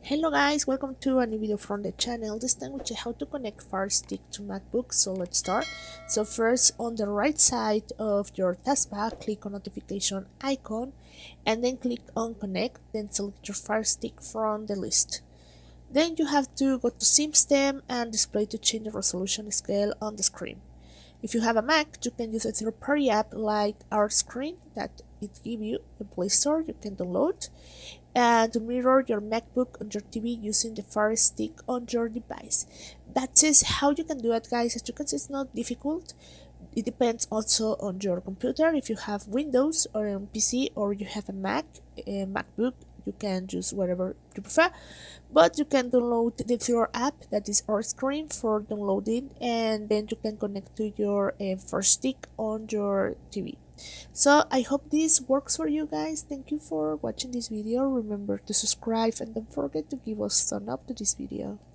Hello guys, welcome to a new video from the channel. This time we check how to connect FireStick to MacBook. So let's start. So first, on the right side of your taskbar, click on notification icon and then click on connect, then select your FireStick from the list. Then you have to go to system and display to change the resolution scale on the screen. If you have a Mac, you can use a third-party app like our screen that it gives you a Play Store you can download and to mirror your MacBook on your TV using the Fire Stick on your device. That is how you can do it, guys. As you can see, it's not difficult. It depends also on your computer. If you have Windows or a PC or you have a MacBook, you can use whatever you prefer, but you can download the Fire app that is our screen for downloading, and then you can connect to your Fire Stick on your TV. So I hope this works for you guys. Thank you for watching this video. Remember to subscribe and don't forget to give us a thumb up to this video.